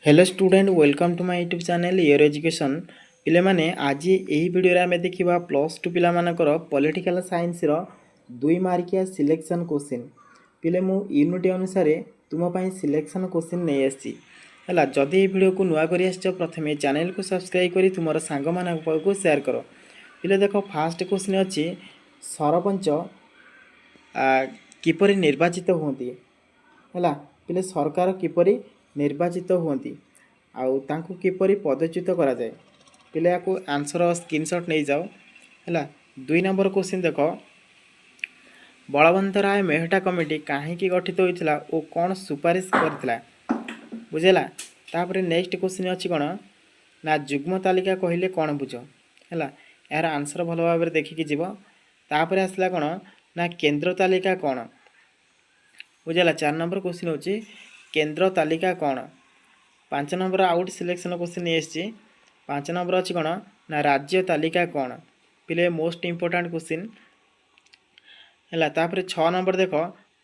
hello student welcome to my YouTube channel your education पिले माने आज यही वीडियो आम देखा प्लस टू पिला मानकर पॉलिटिकल साइंस रो 2 मार्किया सिलेक्शन क्वेश्चन पिले मु यूनिट अनुसार तुम सिलेक्शन क्वेश्चन नहीं आसी है जदि वीडियो को नुआ कर प्रथम चैनल को सब्सक्राइब कर तुम सांग मान को शेयर कर पिले देख फास्ट क्वेश्चन अच्छी सरपंच किपरि निर्वाचित होती है पिले सरकार किपरि निर्वाचित होती आउ तांको किपरि पदच्युत करा जाए पिले याको आंसर स्क्रीनशॉट नहीं जाओ है 2 नंबर क्वेश्चन देख बलवंत राय मेहटा कमिटी कहीं गठित होता और कौन सुपारिश करथिला बुझेला तापर नेक्स्ट क्वेश्चन अच्छी कौन ना जुग्म तालिका कहले कौन बुझ है यार आंसर भल भाव देखिकी जीव तापर आसला कौन ना केंद्र तालिका कौन बुझेला 4 नंबर क्वेश्चन होची केंद्र तालिका कौन 5 नंबर आउट सिलेक्शन क्वेश्चन नहीं 5 नंबर अच्छी कौन ना राज्य तालिका कौन पिले मोस्ट इंपोर्टेंट क्वेश्चन है तापर 6 नंबर देख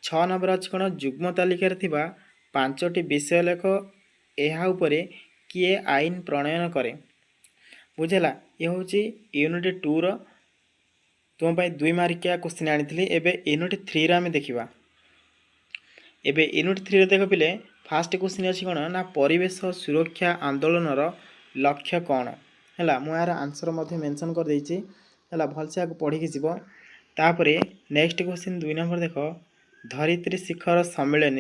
6 नंबर अच्छी कौन जुग्म तालिकार थिबा 5टी विषय लेख यहाँ उपरे किए आईन प्रणयन करे बुझेला ये हूँ यूनिट 2 रो तुम 2 मार्किया क्वेश्चन आनी एबे यूनिट 3 रो आम देखा एबे यूनिट 3 रे देख पिले फास्ट क्वेश्चन अच्छी कौन ना परिवेश सुरक्षा आंदोलन लक्ष्य कौन है मुझे यार आंसर मेंशन कर देछि है भलसे आगे पढ़ी जीव तापर नेक्स्ट क्वेश्चन 2 नंबर देख धरित्री शिखर सम्मेलन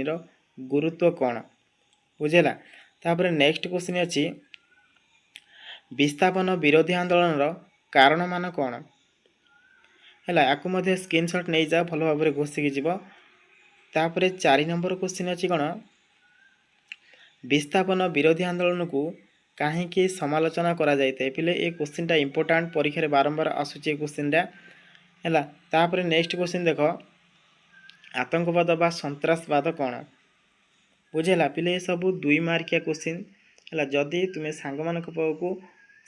गुरुत्व कौन बुझेला तापर नेक्स्ट क्वेश्चन अच्छी विस्थापन विरोधी आंदोलन कारण मान कौन है आपको स्क्रीनशॉट नहीं जा भल भाव घोषिकी जीव तापर 4 नंबर क्वेश्चन अच्छी कौन विस्थापन विरोधी आंदोलन को कहीं समालोचना करा जाए पिले ये क्वेश्चन टा इंपोर्टेंट परीक्षा बारंबार आसूचे क्वेश्चन टा है तापर नेक्स्ट क्वेश्चन देख आतंकवाद बा सन्त्रासवाद कौन बुझेला पिले ये सब 2 मार्किया क्वेश्चन है जदि तुम्हें सांग मान को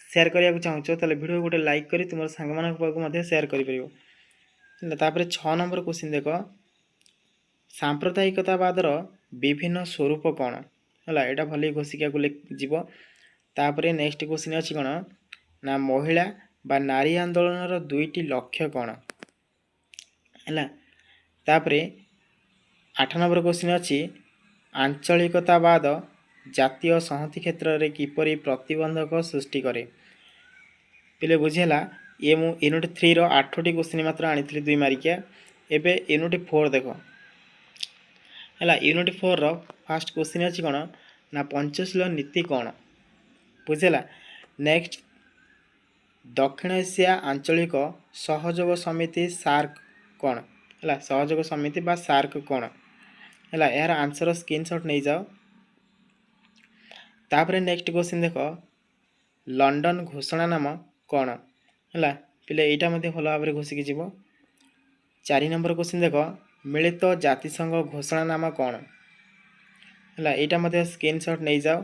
शेयर करने चाहूँ तो वीडियो गोटे लाइक कर तुम सांग मान को शेयर कर 6 नंबर क्वेश्चन देख सांप्रदायिकतावादर विभिन्न स्वरूप कौन है यहाँ भले घोषिका को जीव तापर नेक्स्ट क्वेश्चन अच्छी कौन ना महिला बा नारी आंदोलन 2टी लक्ष्य कौन है तापर 8 नंबर क्वेश्चन अच्छी आंचलिकतावाद जातीय संहति क्षेत्र में किपरि प्रतिबंधक सृष्टि करे पिले बुझेला ये मु यूनिट 3 रो 8टी क्वेश्चन मात्र आनी 2 मार्किया एबे यूनिट 4 देख है यूनिट 4 रो फास्ट क्वेश्चन अच्छी कौन ना पंचशील नीति कौन बुझेला नेक्स्ट दक्षिण एशिया आंचलिक सहयोग समिति सार्क कौन है सहयोग समिति बा सार्क कौन है यार आंसर स्क्रीनशॉट नहीं जाओ तापर नेक्स्ट क्वेश्चन देख लंडन घोषणा नाम कौन है पिले यहाँ भल भाव घोषिकी जीव 4 नंबर क्वेश्चन देख मिलित जातिसंघ घोषणा नाम कौन है यहाँ स्क्रीनशॉट नहीं जाओ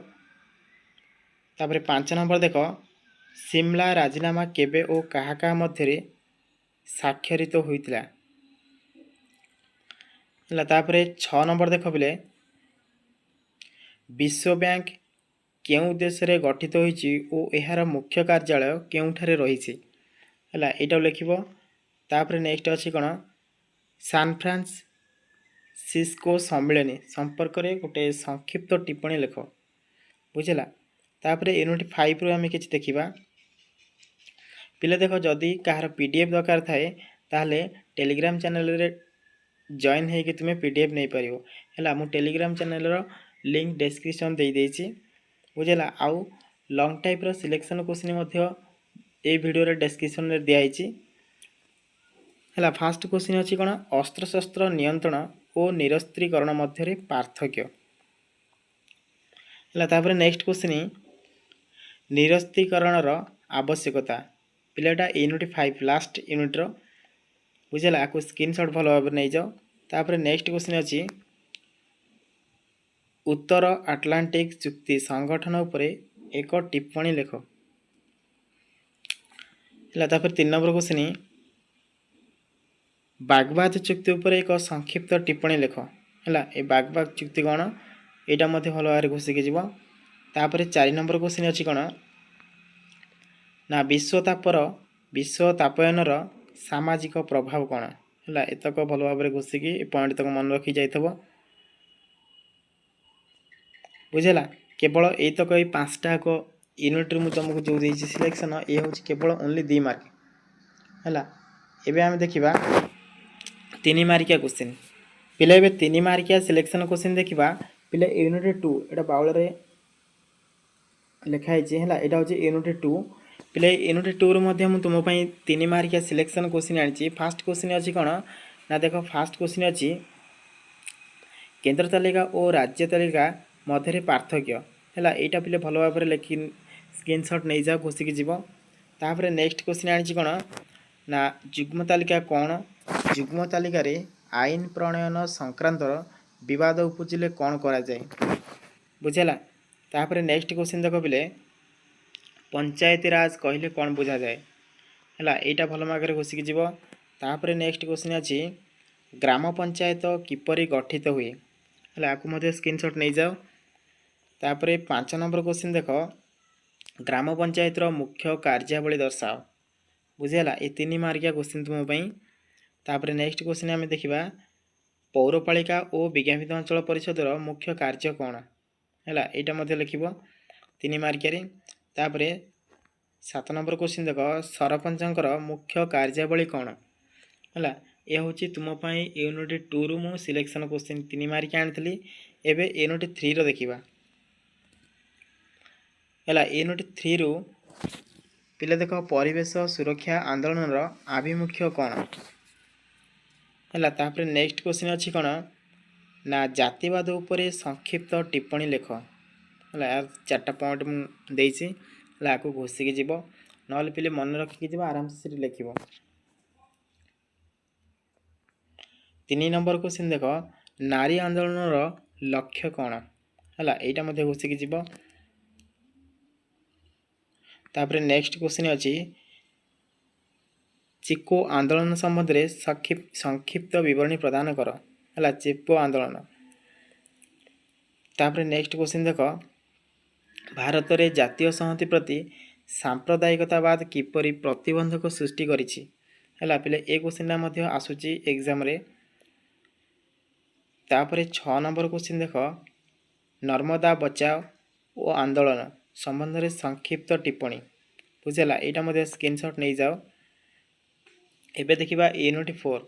तापर 5 नंबर देख सिमला राजीनामा केबे ओ कहा कहा मध्य स्वाक्षरित होइतिला है तापर 6 नंबर देख बिले विश्व बैंक केउ देश रे गठित होइछि ओ एहार मुख्य कार्यालय केउठारे रहिछि है यहाँ लिख तापर नेक्स्ट अच्छी कौन सान फ्रांसिस्को सम्मेलन संपर्क में गोटे संक्षिप्त टिप्पणी लिख बुझेला तापर यूनिट 5 रू आम कि देखा पिले देख जदि कहार पीडीएफ दरकार थाए ताहले टेलीग्राम चैनल रे जॉइन है कि तुम्हें पीडीएफ नहीं पार है मु टेलीग्राम चैनल लिंक डिस्क्रिप्शन दे देछि बुझेला आउ लॉन्ग टाइप रो सिलेक्शन क्वेश्चन ये वीडियो रे डिस्क्रिप्शन रे दिखाई है फास्ट क्वेश्चन अच्छी कौन अस्त्रशस्त्र नियंत्रण और निरस्त्रीकरण मध्य पार्थक्य है तापर नेक्स्ट क्वेश्चन निरस्त्रीकरण आवश्यकता पिलाटा यूनिट 5 लास्ट यूनिट रो बुझेला आपको स्क्रीनशॉट भल भाव नहीं जाओ तापर नेक्स्ट क्वेश्चन अच्छी उत्तर आटलांटिक चुक्ति संगठन उपरे एक टिप्पणी लिख है तापर 3 नंबर क्वेश्चन बागबाद चुक्ति उपर एक संक्षिप्त टिप्पणी लिख है ये बागबाद चुक्ति कौन यहाँ भल भाव घोषिकी जीव तापर 4 नंबर क्वेश्चन अच्छी कौन ना विश्वतापयनर सामाजिक प्रभाव कौन है एतक भल भाव घोषिकी पॉइंट तक मन रखी जाइथबो बुझेला केवल एतक ये 5टा को यूनिट मु तुमको जो देछि सिलेक्शन ये हूँ केवल ओनली 2 मार्क है एबे आम देखा 3 मार्किया क्वेश्चन पिला ए 3 मार्किया सिलेक्शन क्वेश्चन देखा पिला यूनिट 2 एटा बाउल रे लिखाई है यहाँ हूँ यूनिट 2 पिले यूनिट 2 रु तुम 3 मार्किया सिलेक्शन क्वेश्चन आनी फास्ट क्वेश्चन अच्छी कौन ना देख फास्ट क्वेश्चन अच्छी केंद्र तालिका और राज्य तालिका मध्य पार्थक्य है यहाँ पिले भल भाव लिखि स्क्रीनशॉट नहीं जाओ घोषिकी जीव तापर नेक्स्ट क्वेश्चन आनी कौन ना जुग्म तालिका कौन जुग्म तालिका आईन प्रणयन संक्रांत विवाद उपजिले कौन करा जाए बुझेला तापर नेक्स्ट क्वेश्चन देख पिले पंचायती राज कहले कौन बुझा जाए है यहाँ भल मार्ग घोषिकी जीव तापर नेक्स्ट क्वेश्चन अच्छी ग्राम पंचायत किपरि गठित हुए है आपको स्क्रीनशॉट नहीं जाओ तापर 5 नंबर क्वेश्चन देख ग्राम पंचायत मुख्य कार्यावली दर्शाओ बुझेगा ये 3 मार्किया क्वेश्चन तुम्हारे तापर नेक्स्ट क्वेश्चन आम देखा पौरपालिका और विज्ञापित अंचल परिषदर मुख्य कार्य कौन है यहाँ लिख 3 मार्किया तापर 7 नंबर क्वेश्चन देख सरपंचर मुख्य कार्यावली कौन है यह हूँ तुमपाई यूनिट 2 रु मु सिलेक्शन क्वेश्चन 3 मार्क आनी एवं यूनिट 3 रो देखा है यूनिट 3 रु पिले देख परिवेश सुरक्षा आंदोलन आभिमुख्य कौन है तापर नेक्स्ट क्वेश्चन अच्छी कौन ना जातिवाद उपरे संक्षिप्त टिप्पणी लेख है 4टा पॉइंट मुझे आपको घोषिकी जीव ना पिले मन रखिकी जीव आराम से लिख 3 नंबर क्वेश्चन देख नारी आंदोलन लक्ष्य कौन है यहाँ घोषिकी जीव तापर नेक्स्ट क्वेश्चन अच्छी चिको आंदोलन संबंध में संक्षिप्त विवरणी प्रदान कर है चिको आंदोलन तापर नेक्स्ट क्वेश्चन देख भारत में जातीय संहति प्रति सांप्रदायिकतावाद किपरि प्रतिबंधक सृष्टि करिछि है पिले ए क्वेश्चन आसूची एग्जाम रे तापर 6 नंबर क्वेश्चन देख नर्मदा बचाओ और आंदोलन संबंध में संक्षिप्त टिप्पणी बुझेगा यहाँ स्क्रीनशॉट नहीं जाओ एबे देखिबा यूनिट 4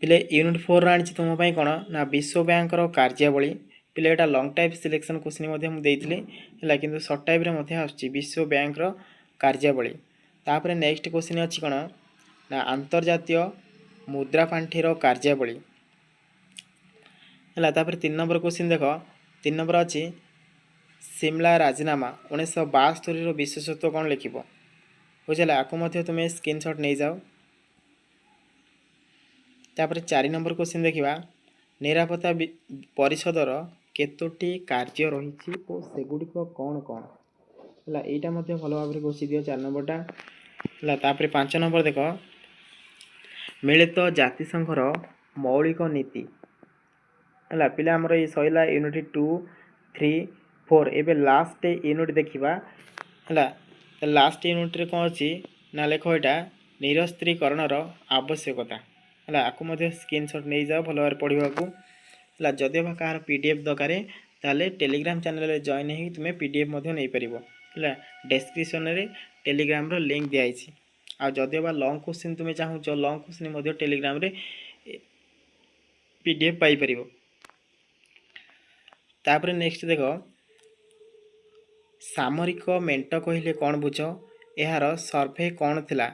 पिले यूनिट 4 राणी तुम कौन ना विश्व बैंक कार्यावली पिले एटा लॉन्ग टाइप सिलेक्शन क्वेश्चन है कि सर्ट टाइप आसुची विश्व बैंक कार्यावली तापर नेक्स्ट क्वेश्चन अच्छी कौन ना अंतर्जातीय मुद्रा पांठीर कार्यावली है तापर 3 नंबर क्वेश्चन देख 3 नंबर अच्छी सिमला राजीनामा 1972 विशेषत्व कौन लिख बुझेगा आपको तुम्हें स्क्रीनशॉट नहीं जाओ तापर 4 नंबर क्वेश्चन देखा निरापत्ता परिषदर केतोटी कार्य रही और सेगुड़िक कौन कौन है यहाँ भल भाव घोषि दियो 4 नंबरटा है तापर 5 नंबर देख मिलित जातिसंघर मौलिक नीति है पिला आमर ये सैला यूनिट 2 3 4 एवं लास्ट यूनिट देखा है लास्ट यूनिट कौन अच्छी ना लेख यहाँ निरस्त्रीकरणर आवश्यकता है आपको स्क्रीनशॉट नहीं जाओ भल भाव पढ़ा है जदि कहार पीडीएफ दरकार ताले टेलीग्राम चैनल जॉइन हो तुम्हें पीडीएफ नहीं पार है डिस्क्रिप्शन में टेलीग्राम लिंक दिखाई आ जदि लॉन्ग क्वेश्चन तुम्हें चाहूच लॉन्ग क्वेश्चन टेलीग्राम रे पीडीएफ पाइपर तापर नेक्स्ट देख सामरिक मेंट कहले कौन बुझ यार सर्भे कौन थिला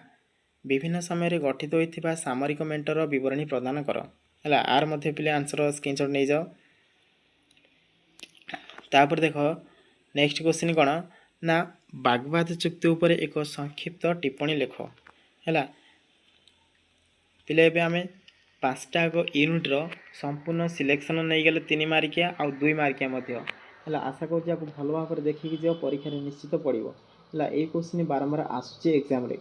विभिन्न समय गठित होता सामरिक मेंटर विवरणी प्रदान कर है आर मध्य पिले आंसर स्क्रीनशॉट नहीं जाओ तापर देख नेक्स्ट क्वेश्चन कौन ना बागबाद चुक्ति उपर एक संक्षिप्त टिप्पणी लेख है पिले आम 5टा यूनिट्र संपूर्ण सिलेक्शन नहीं गले 3 मार्किया आ 2 मार्किया है आशा करूँ भल भाव देखिए जो परीक्षा निश्चित पड़ो है ये क्वेश्चन बारंबार आसूची एग्जाम रे